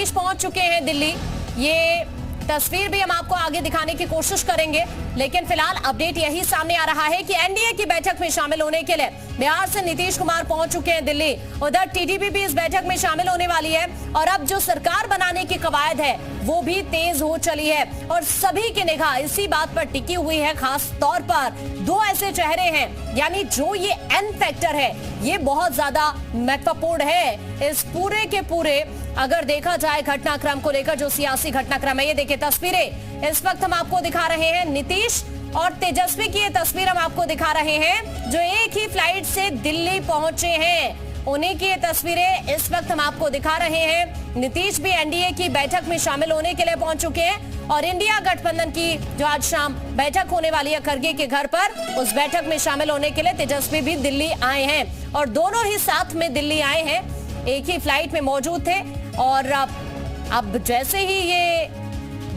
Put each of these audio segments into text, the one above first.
पहुंच चुके हैं दिल्ली। ये तस्वीर भी हम आपको आगे दिखाने की कोशिश करेंगे, लेकिन फिलहाल अपडेट यही सामने आ रहा है कि एनडीए की बैठक में शामिल होने के लिए बिहार से नीतीश कुमार पहुंच चुके हैं दिल्ली। उधर टीडीपी भी इस बैठक में शामिल होने वाली है और अब जो सरकार बनाने की कवायद है वो भी तेज हो चली है और सभी की निगाह इसी बात पर टिकी हुई है। खास तौर पर दो ऐसे चेहरे हैं, यानी जो ये एन फैक्टर है ये बहुत ज्यादा महत्वपूर्ण है इस पूरे के पूरे अगर देखा जाए घटनाक्रम को लेकर, जो सियासी घटनाक्रम है। ये देखिए तस्वीरें इस वक्त हम आपको दिखा रहे हैं, नीतीश और तेजस्वी की ये तस्वीर हम आपको दिखा रहे हैं जो एक ही फ्लाइट से दिल्ली पहुंचे हैं। उन्हीं की ये तस्वीरें इस वक्त हम आपको दिखा रहे हैं। नीतीश भी एनडीए की बैठक में शामिल होने के लिए पहुंच चुके हैं और इंडिया गठबंधन की जो आज शाम बैठक होने वाली है खड़गे के घर पर, उस बैठक में शामिल होने के लिए तेजस्वी भी दिल्ली आए हैं और दोनों ही साथ में दिल्ली आए हैं, एक ही फ्लाइट में मौजूद थे। और अब जैसे ही ये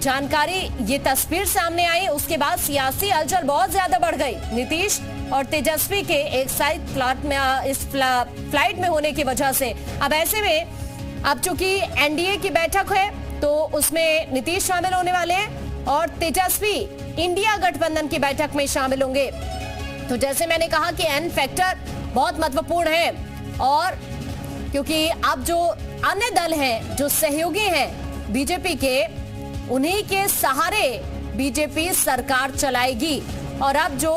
जानकारी, ये तस्वीर सामने आई, उसके बाद सियासी हलचल बहुत ज्यादा बढ़ गई। नीतीश और तेजस्वी के एक साइड फ्लाइट में इस फ्लाइट में होने की वजह से अब ऐसे में अब चूंकि एनडीए की बैठक है तो उसमें नीतीश शामिल होने वाले हैं और तेजस्वी इंडिया गठबंधन की बैठक में शामिल होंगे। तो जैसे मैंने कहा कि एन फैक्टर बहुत महत्वपूर्ण है और क्योंकि अब जो अन्य दल हैं, जो सहयोगी हैं बीजेपी के, उन्हीं के सहारे बीजेपी सरकार चलाएगी और अब जो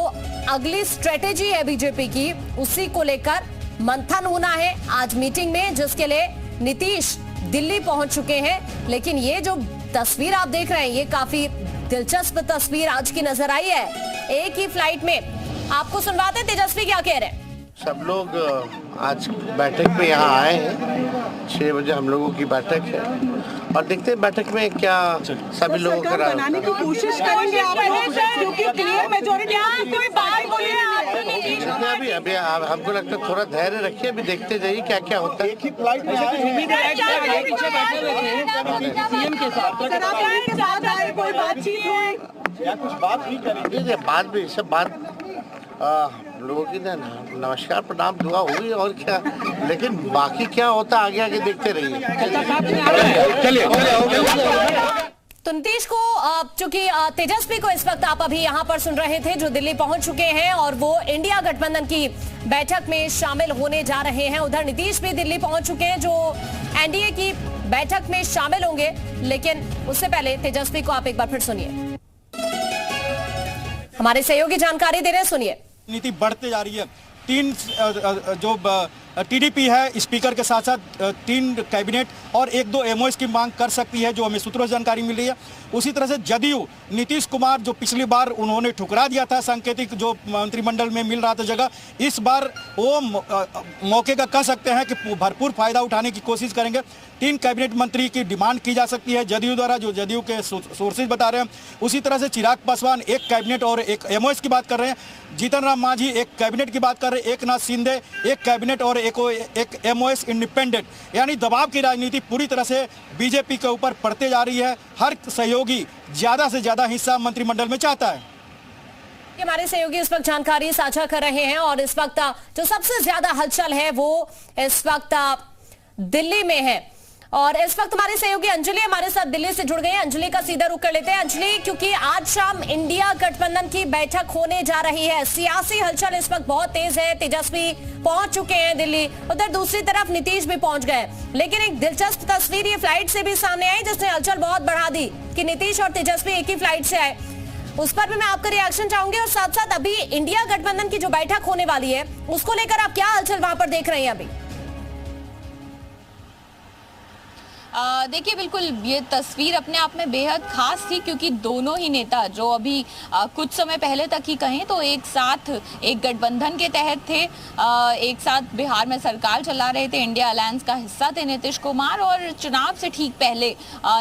अगली स्ट्रेटेजी है बीजेपी की उसी को लेकर मंथन होना है आज मीटिंग में, जिसके लिए नीतीश दिल्ली पहुंच चुके हैं। लेकिन ये जो तस्वीर आप देख रहे हैं ये काफी दिलचस्प तस्वीर आज की नजर आई है। एक ही फ्लाइट में आपको सुनवाते तेजस्वी क्या कह रहे हैं। सब लोग आज बैठक में यहाँ आए हैं, 6 बजे हम लोगों की बैठक है और देखते हैं बैठक में क्या सभी लोगों का बनाने की कोशिश करेंगे आप लोग, क्योंकि क्लियर मेजॉरिटी कोई बात बोले अभी अभी हमको लगता है थोड़ा धैर्य रखिए, अभी देखते जाइए क्या क्या होता है। एक ही फ्लाइट में सीएम के साथ कोई बातचीत हुई या कुछ बात भी करेंगे, बाद में सब बात लोगों की ना नमस्कार प्रणाम दुआ हुई और क्या, लेकिन बाकी क्या होता आगे आगे देखते रहिए। तो नीतीश को चूंकि तेजस्वी को इस वक्त आप अभी यहाँ पर सुन रहे थे जो दिल्ली पहुंच चुके हैं और वो इंडिया गठबंधन की बैठक में शामिल होने जा रहे हैं। उधर नीतीश भी दिल्ली पहुंच चुके हैं जो एनडीए की बैठक में शामिल होंगे। लेकिन उससे पहले तेजस्वी को आप एक बार फिर सुनिए, हमारे सहयोगी जानकारी दे रहे हैं, सुनिए। नीति बढ़ते जा रही है। 3 जो टीडीपी है स्पीकर के साथ साथ 3 कैबिनेट और 1-2 एमओएस की मांग कर सकती है, जो हमें सूत्रों से जानकारी मिल रही है। उसी तरह से जदयू नीतीश कुमार जो पिछली बार उन्होंने ठुकरा दिया था सांकेतिक जो मंत्रिमंडल में मिल रहा था जगह, इस बार वो मौके का कह सकते हैं कि भरपूर फायदा उठाने की कोशिश करेंगे। 3 कैबिनेट मंत्री की डिमांड की जा सकती है जदयू द्वारा, जो जदयू के सोर्सेज बता रहे हैं। उसी तरह से चिराग पासवान 1 कैबिनेट और 1 एमओएस की बात कर रहे हैं, जीतन राम मांझी 1 कैबिनेट की बात कर रहे हैं, एकनाथ शिंदे 1 कैबिनेट और एक एमओएस इंडिपेंडेंट। यानी दबाव की राजनीति पूरी तरह से बीजेपी के ऊपर पड़ते जा रही है। हर सहयोगी ज्यादा से ज्यादा हिस्सा मंत्रिमंडल में चाहता है। हमारे सहयोगी इस वक्त जानकारी साझा कर रहे हैं और इस वक्त जो सबसे ज्यादा हलचल है वो इस वक्त दिल्ली में है और इस वक्त हमारे सहयोगी अंजलि हमारे साथ दिल्ली से जुड़ गई हैं। अंजलि का सीधा रुख कर लेते हैं। अंजलि, क्योंकि आज शाम इंडिया गठबंधन की बैठक होने जा रही है, सियासी हलचल इस वक्त बहुत तेज है। तेजस्वी पहुंच चुके हैं दिल्ली, उधर दूसरी तरफ नीतीश भी पहुंच गए, लेकिन एक दिलचस्प तस्वीर ये फ्लाइट से भी सामने आई जिसने हलचल बहुत बढ़ा दी कि नीतीश और तेजस्वी एक ही फ्लाइट से आए। उस पर भी मैं आपका रिएक्शन चाहूंगी और साथ साथ अभी इंडिया गठबंधन की जो बैठक होने वाली है उसको लेकर आप क्या हलचल वहां पर देख रहे हैं अभी। देखिए, बिल्कुल ये तस्वीर अपने आप में बेहद खास थी क्योंकि दोनों ही नेता जो अभी कुछ समय पहले तक ही कहें तो एक साथ एक गठबंधन के तहत थे, एक साथ बिहार में सरकार चला रहे थे, इंडिया अलायंस का हिस्सा थे नीतीश कुमार और चुनाव से ठीक पहले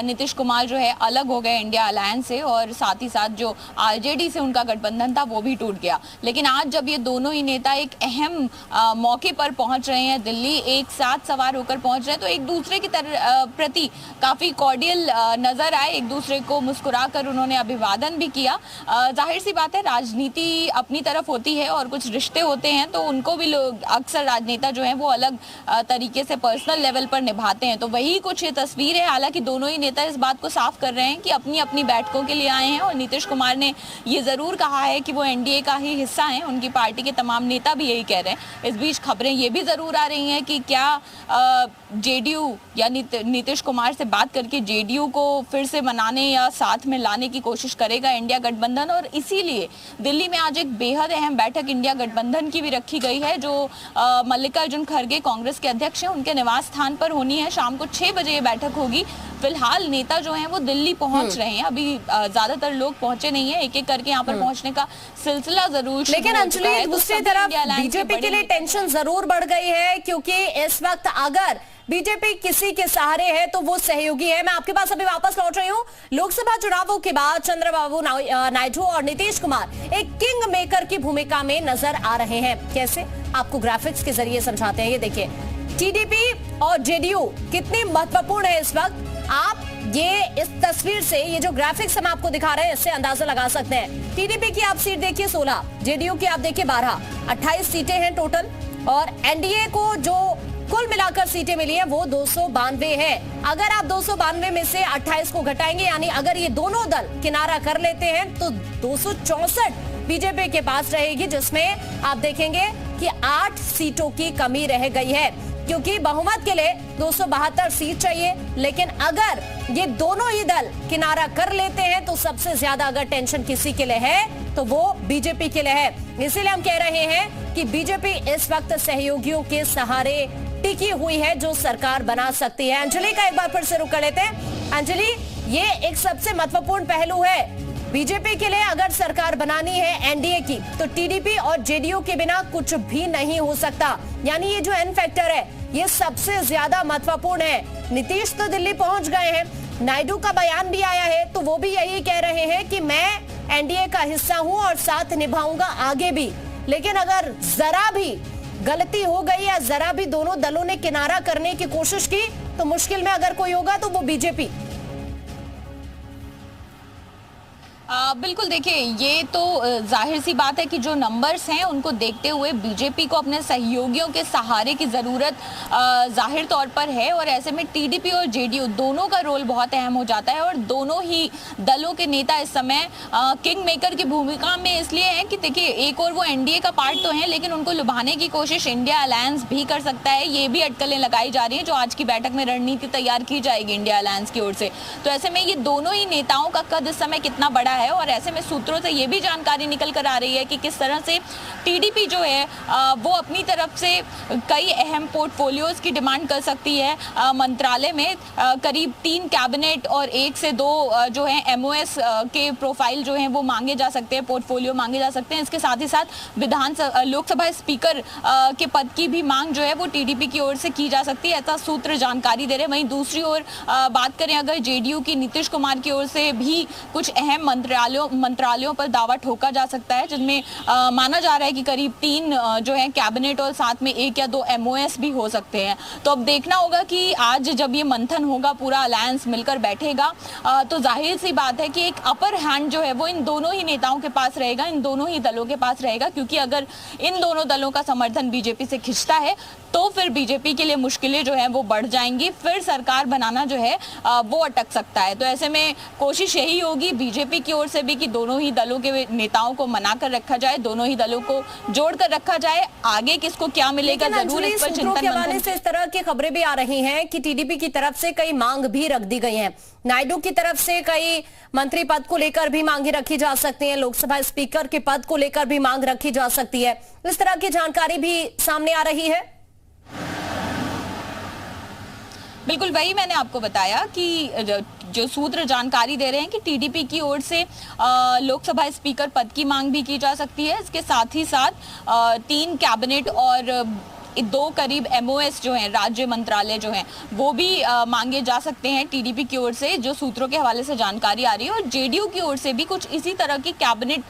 नीतीश कुमार जो है अलग हो गए इंडिया अलायंस से और साथ ही साथ जो आरजेडी से उनका गठबंधन था वो भी टूट गया। लेकिन आज जब ये दोनों ही नेता एक अहम मौके पर पहुंच रहे हैं, दिल्ली एक साथ सवार होकर पहुंच रहे हैं, तो एक दूसरे की प्रति काफी कॉर्डियल नजर आए, एक दूसरे को मुस्कुरा कर उन्होंने अभिवादन भी किया। जाहिर सी बात है, राजनीति अपनी तरफ होती है और कुछ रिश्ते होते हैं तो उनको भी लोग अक्सर राजनेता जो हैं वो अलग तरीके से पर्सनल लेवल पर निभाते हैं। तो वही कुछ ये तस्वीर है। हालांकि दोनों ही नेता इस बात को साफ कर रहे हैं कि अपनी अपनी बैठकों के लिए आए हैं और नीतीश कुमार ने ये जरूर कहा है कि वो एनडीए का ही हिस्सा हैं। उनकी पार्टी के तमाम नेता भी यही कह रहे हैं। इस बीच खबरें ये भी जरूर आ रही हैं कि क्या जेडीयू या नीतीश कुमार से बात करके जेडीयू को फिर से मनाने या साथ में लाने की कोशिश करेगा इंडिया गठबंधन। और इसीलिए दिल्ली में आज एक बेहद अहम बैठक इंडिया गठबंधन की भी रखी गई है, जो मल्लिकार्जुन खड़गे कांग्रेस के अध्यक्ष हैं उनके निवास स्थान पर होनी है। शाम को 6 बजे ये बैठक होगी। फिलहाल नेता जो हैं वो दिल्ली पहुंच रहे हैं, अभी ज्यादातर लोग पहुंचे नहीं है, एक एक करके यहाँ पर पहुंचने का सिलसिला जरूर। लेकिन अंजलि, दूसरी तरफ बीजेपी के लिए टेंशन जरूर बढ़ गई है, क्योंकि इस वक्त अगर बीजेपी किसी के सहारे है तो वो सहयोगी है। मैं आपके पास अभी वापस लौट रही हूँ। लोकसभा चुनावों के बाद चंद्रबाबू नायडू और नीतीश कुमार एक किंग मेकर की भूमिका में नजर आ रहे हैं। कैसे, आपको ग्राफिक्स के जरिए समझाते हैं। ये देखिए, टीडीपी और जेडीयू कितनी महत्वपूर्ण है इस वक्त। आप ये इस तस्वीर से, ये जो ग्राफिक्स हम आपको दिखा रहे हैं, इससे अंदाजा लगा सकते हैं। टीडीपी की आप सीट देखिए 16, जेडीयू की आप देखिए 12, 28 सीटें हैं टोटल। और एनडीए को जो कुल मिलाकर सीटें मिली हैं वो 292 है। अगर आप 292 में से 28 को घटाएंगे, यानी अगर ये दोनों दल किनारा कर लेते हैं तो 264 बीजेपी के पास रहेगी, जिसमें आप देखेंगे कि 8 सीटों की कमी रह गई है, क्योंकि बहुमत के लिए 272 सीट चाहिए। लेकिन अगर ये दोनों ही दल किनारा कर लेते हैं तो सबसे ज्यादा अगर टेंशन किसी के लिए है तो वो बीजेपी के लिए है। इसीलिए हम कह रहे हैं कि बीजेपी इस वक्त सहयोगियों के सहारे टिकी हुई है जो सरकार बना सकती है। अंजलि का एक बार फिर से रुक कर लेते हैं। अंजलि, ये एक सबसे महत्वपूर्ण पहलू है बीजेपी के लिए। अगर सरकार बनानी है एनडीए की तो टीडीपी और जेडीयू के बिना कुछ भी नहीं हो सकता। यानी ये जो एन फैक्टर है ये सबसे ज्यादा महत्वपूर्ण है। नीतीश तो दिल्ली पहुंच गए हैं, नायडू का बयान भी आया है तो वो भी यही कह रहे हैं कि मैं एनडीए का हिस्सा हूं और साथ निभाऊंगा आगे भी। लेकिन अगर जरा भी गलती हो गई या जरा भी दोनों दलों ने किनारा करने की कोशिश की तो मुश्किल में अगर कोई होगा तो वो बीजेपी। बिल्कुल, देखिए ये तो जाहिर सी बात है कि जो नंबर्स हैं उनको देखते हुए बीजेपी को अपने सहयोगियों के सहारे की ज़रूरत जाहिर तौर पर है। और ऐसे में टीडीपी और जेडीयू दोनों का रोल बहुत अहम हो जाता है और दोनों ही दलों के नेता इस समय किंग मेकर की भूमिका में इसलिए हैं कि देखिए, एक और वो एनडीए का पार्ट तो है लेकिन उनको लुभाने की कोशिश इंडिया अलायंस भी कर सकता है। ये भी अटकलें लगाई जा रही हैं जो आज की बैठक में रणनीति तैयार की जाएगी इंडिया अलायंस की ओर से। तो ऐसे में ये दोनों ही नेताओं का कद इस समय कितना बड़ा है और ऐसे में सूत्रों से ये भी जानकारी निकल कर आ रही है कि किस तरह से टीडीपी जो है वो अपनी तरफ से कई अहम पोर्टफोलियोज की डिमांड कर सकती है। मंत्रालय में करीब 3 कैबिनेट और 1 से 2 जो है एमओएस के प्रोफाइल जो है वो मांगे जा सकते हैं, पोर्टफोलियो मांगे जा सकते हैं। इसके साथ ही साथ लोकसभा स्पीकर के पद की भी मांग जो है वो टीडीपी की ओर से की जा सकती है, ऐसा सूत्र जानकारी दे रहे हैं। वहीं दूसरी ओर बात करें अगर जेडीयू की, नीतीश कुमार की ओर से भी कुछ अहम मंत्रालयों पर दावा ठोका जा सकता है, जिनमें माना जा रहा है कि करीब 3 जो है कैबिनेट और साथ में 1 या 2 एमओएस भी हो सकते हैं। तो अब देखना होगा कि आज जब ये मंथन होगा, पूरा अलायंस मिलकर बैठेगा तो जाहिर सी बात है कि एक अपर हैंड जो है वो इन दोनों ही नेताओं के पास रहेगा, इन दोनों ही दलों के पास रहेगा। क्योंकि अगर इन दोनों दलों का समर्थन बीजेपी से खिंचता है तो फिर बीजेपी के लिए मुश्किलें जो है वो बढ़ जाएंगी, फिर सरकार बनाना जो है वो अटक सकता है। तो ऐसे में कोशिश यही होगी बीजेपी की ओर से भी कि दोनों ही दलों के नेताओं को मना कर रखा जाए, दोनों ही दलों को जोड़ कर रखा जाए। आगे किसको क्या मिलेगा जरूर इस पर चिंतन मंथन से इस तरह की खबरें भी आ रही हैं कि टीडीपी की तरफ से कई मांग भी रख दी गई हैं। नायडू की तरफ से कई मंत्री पद को लेकर भी मांगे रखी जा सकती हैं, लोकसभा स्पीकर के पद को लेकर भी मांग रखी जा सकती है। इस तरह की जानकारी भी सामने आ रही है। बिल्कुल, वही मैंने आपको बताया कि जो सूत्र जानकारी दे रहे हैं कि टीडीपी की ओर से लोकसभा स्पीकर पद की मांग भी की जा सकती है। इसके साथ ही साथ 3 कैबिनेट और 2 करीब MOS जो हैं, राज्य मंत्रालय जो हैं, वो भी मांगे जा सकते हैं टीडीपी की ओर से, जो सूत्रों के हवाले से जानकारी आ रही है। और जेडीयू की ओर से भी कुछ इसी तरह की कैबिनेट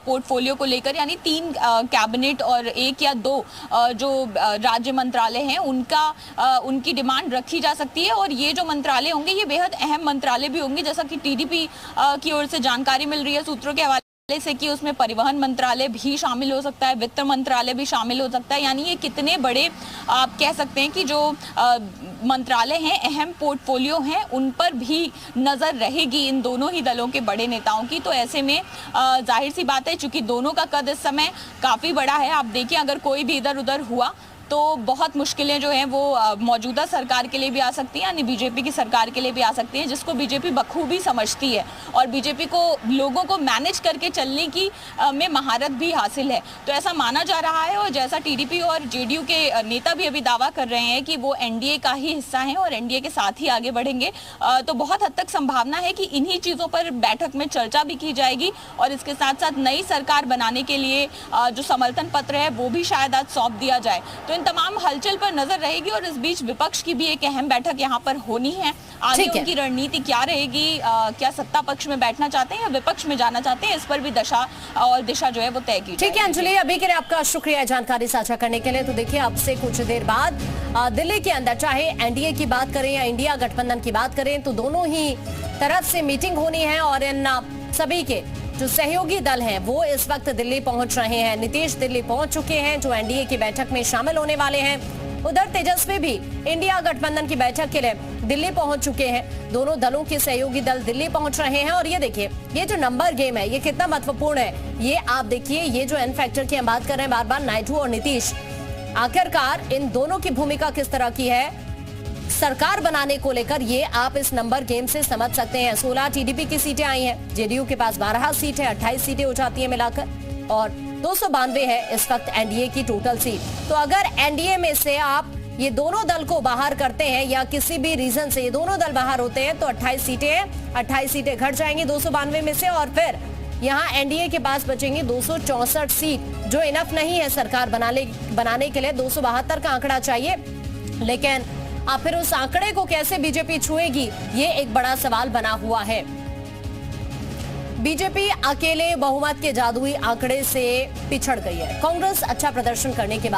पोर्टफोलियो को लेकर, यानी 3 कैबिनेट और 1 या 2 जो राज्य मंत्रालय हैं उनकी डिमांड रखी जा सकती है। और ये जो मंत्रालय होंगे ये बेहद अहम मंत्रालय भी होंगे, जैसा कि टीडीपी की ओर से जानकारी मिल रही है सूत्रों के हवाले से कि उसमें परिवहन मंत्रालय भी शामिल हो सकता है, वित्त मंत्रालय भी शामिल हो सकता है। यानी ये कितने बड़े आप कह सकते हैं कि जो मंत्रालय हैं, अहम पोर्टफोलियो हैं, उन पर भी नजर रहेगी इन दोनों ही दलों के बड़े नेताओं की। तो ऐसे में जाहिर सी बात है, चूंकि दोनों का कद इस समय काफी बड़ा है, आप देखिए अगर कोई भी इधर उधर हुआ तो बहुत मुश्किलें जो हैं वो मौजूदा सरकार के लिए भी आ सकती हैं, यानी बीजेपी की सरकार के लिए भी आ सकती हैं, जिसको बीजेपी बखूबी समझती है और बीजेपी को लोगों को मैनेज करके चलने की में महारत भी हासिल है। तो ऐसा माना जा रहा है। और जैसा टीडीपी और जेडीयू के नेता भी अभी दावा कर रहे हैं कि वो एनडीए का ही हिस्सा हैं और एनडीए के साथ ही आगे बढ़ेंगे, तो बहुत हद तक संभावना है कि इन्हीं चीज़ों पर बैठक में चर्चा भी की जाएगी। और इसके साथ साथ नई सरकार बनाने के लिए जो समर्थन पत्र है वो भी शायद आज सौंप दिया जाए। तो तमाम हलचल पर नजर रहेगी। और इस बीच विपक्ष की भी एक अहम बैठक यहाँ पर होनी है। आगे उनकी रणनीति क्या रहेगी, क्या सत्ता पक्ष में बैठना चाहते हैं या विपक्ष में जाना चाहते हैं, इस पर भी दशा और दिशा जो है वो तय की। ठीक है अंजलि, अभी के लिए आपका शुक्रिया जानकारी साझा करने के लिए। तो देखिए अब से कुछ देर बाद दिल्ली के अंदर चाहे एनडीए की बात करें या इंडिया गठबंधन की बात करें, तो दोनों ही तरफ से मीटिंग होनी है और इन सभी के जो सहयोगी दल हैं वो इस वक्त दिल्ली पहुंच रहे हैं। नीतीश दिल्ली पहुंच चुके हैं जो एनडीए की बैठक में शामिल होने वाले हैं। उधर तेजस्वी भी इंडिया गठबंधन की बैठक के लिए दिल्ली पहुंच चुके हैं। दोनों दलों के सहयोगी दल दिल्ली पहुंच रहे हैं। और ये देखिए ये जो नंबर गेम है ये कितना महत्वपूर्ण है, ये आप देखिए। ये जो एन फैक्टर की हम बात कर रहे हैं बार बार, नायडू और नीतीश, आखिरकार इन दोनों की भूमिका किस तरह की है सरकार बनाने को लेकर, ये आप इस नंबर गेम से समझ सकते हैं। 16 टीडीपी की सीटें आई हैं, जेडीयू के पास 12 सीट है, 28 सीटें हो जाती हैं मिलाकर, और 292 है इस वक्त एनडीए की टोटल सीट। तो अगर एनडीए में से आप ये दोनों दल को बाहर करते हैं या किसी भी रीजन से ये दोनों दल बाहर होते हैं तो 28 सीटें हैं, 28 सीटें घट जाएंगी 292 में से। और फिर यहाँ एनडीए के पास बचेंगी 264 सीट, जो इनफ नहीं है सरकार बनाने के लिए। 272 का आंकड़ा चाहिए, लेकिन अब फिर उस आंकड़े को कैसे बीजेपी छुएगी, ये एक बड़ा सवाल बना हुआ है। बीजेपी अकेले बहुमत के जादुई आंकड़े से पिछड़ गई है। कांग्रेस अच्छा प्रदर्शन करने के बाद